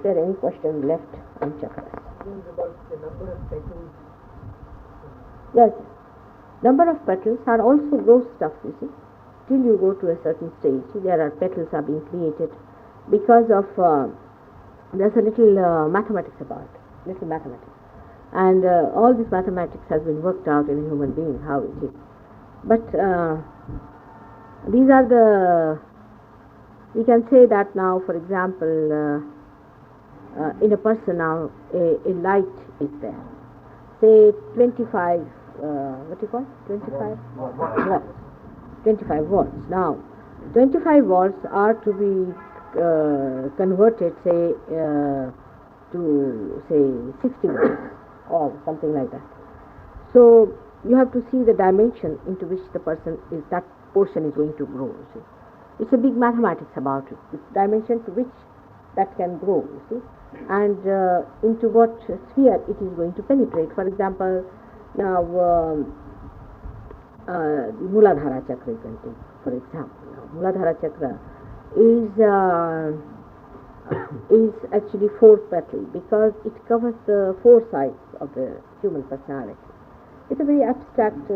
there any question left on chakras? About the number of petals. Yes. Number of petals are also gross stuff, you see. Till you go to a certain stage, there are petals are being created because of, there's a little mathematics about it, little mathematics. And all this mathematics has been worked out in a human being, how it is. But these are the, we can say that now, for example, in a person now, a light is there. Say 25, what do you call 25? Watts. 25 watts. Now, 25 watts are to be converted, say, to, say, 60 watts or something like that. So, you have to see the dimension into which the person is, that portion is going to grow, you see. It's a big mathematics about it. It's dimension to which that can grow, you see, and into what sphere it is going to penetrate. For example, now the Muladhara chakra you can take, for example. Now, Muladhara chakra is actually 4 petal because it covers the 4 sides of the human personality. It's a very abstract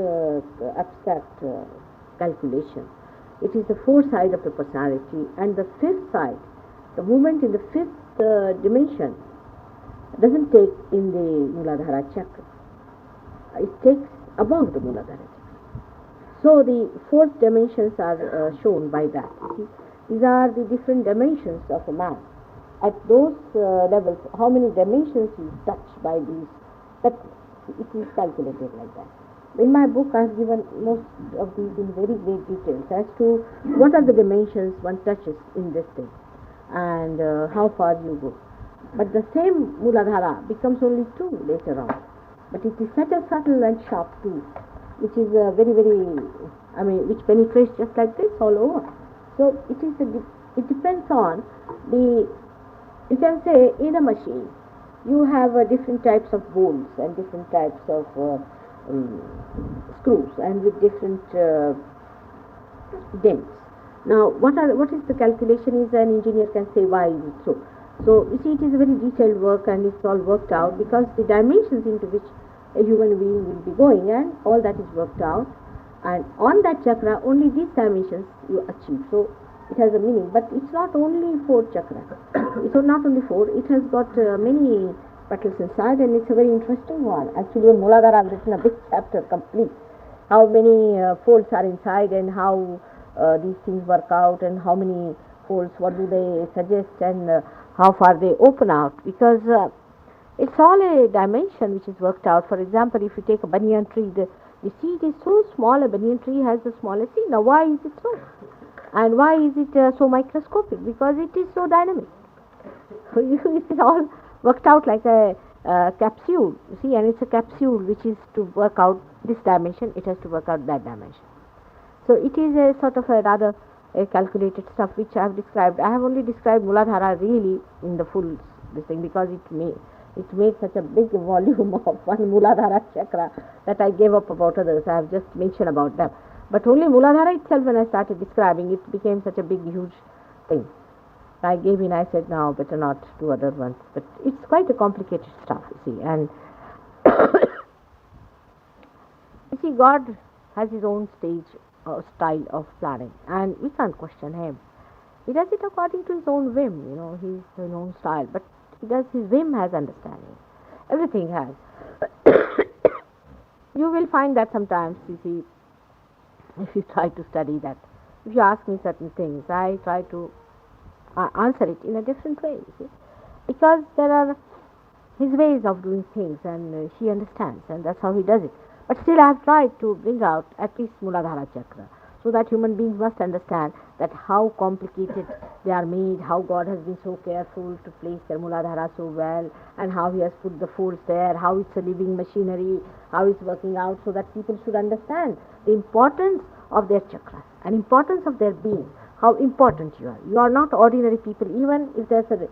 calculation. It is the 4th side of the personality, and the 5th side, the movement in the 5th dimension doesn't take in the Muladhara chakra. It takes above the Muladhara chakra. So the 4th dimensions are shown by that. These are the different dimensions of a man. At those levels, how many dimensions is touched by these petals? It is calculated like that. In my book, I have given most of these in very great details as to what are the dimensions one touches in this thing and how far you go. But the same Muladhara becomes only 2 later on. But it is such a subtle and sharp tool, which is very, which penetrates just like this all over. So it depends on the, you can say in a machine, you have different types of bolts and different types of screws and with different dents. Now, what is the calculation is an engineer can say why is it so. So, you see, it is a very detailed work and it's all worked out because the dimensions into which a human being will be going and all that is worked out, and on that chakra only these dimensions you achieve. So, it has a meaning, but it's not only 4 chakras. It's not only 4, it has got many petals inside, and it's a very interesting one. Actually, in Muladhara I've written a big chapter complete. How many folds are inside and how these things work out and how many folds, what do they suggest and how far they open out, because it's all a dimension which is worked out. For example, if you take a banyan tree, the seed is so small, a banyan tree has the smallest seed. Now, why is it so? And why is it so microscopic? Because it is so dynamic. So it is all worked out like a capsule, you see, and it's a capsule which is to work out this dimension, it has to work out that dimension. So it is a sort of a rather calculated stuff which I have described. I have only described Muladhara really in the full this thing because it made such a big volume of one Muladhara chakra that I gave up about others. I have just mentioned about them. But only Muladhara itself, when I started describing, it became such a big, huge thing. I gave in, I said, now better not do other ones. But it's quite a complicated stuff, you see. And you see, God has his own style of planning, and we can't question him. He does it according to his own whim, you know, his own style. But he does, his whim has understanding. Everything has. You will find that sometimes, you see, if you try to study that, if you ask me certain things, I try to answer it in a different way, you see, because there are his ways of doing things, and he understands, and that's how he does it. But still, I have tried to bring out at least Muladhara chakra, so that human beings must understand that how complicated they are made, how God has been so careful to place their Muladhara so well, and how he has put the folds there, how it's a living machinery, how it's working out, so that people should understand the importance of their chakras and importance of their being, how important you are. You are not ordinary people. Even if there's a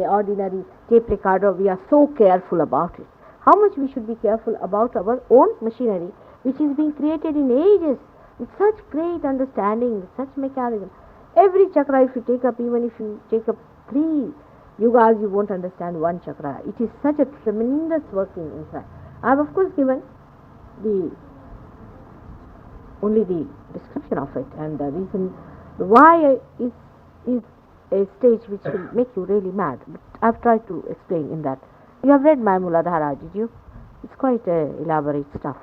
ordinary tape recorder, we are so careful about it. How much we should be careful about our own machinery, which is being created in ages with such great understanding, with such mechanism. Every chakra, if you take up, even if you take up 3 you guys, you won't understand one chakra. It is such a tremendous working inside. I have of course given the only the description of it, and the reason why is a stage which will make you really mad. But I've tried to explain in that. You have read my Muladhara, did you? It's quite elaborate stuff.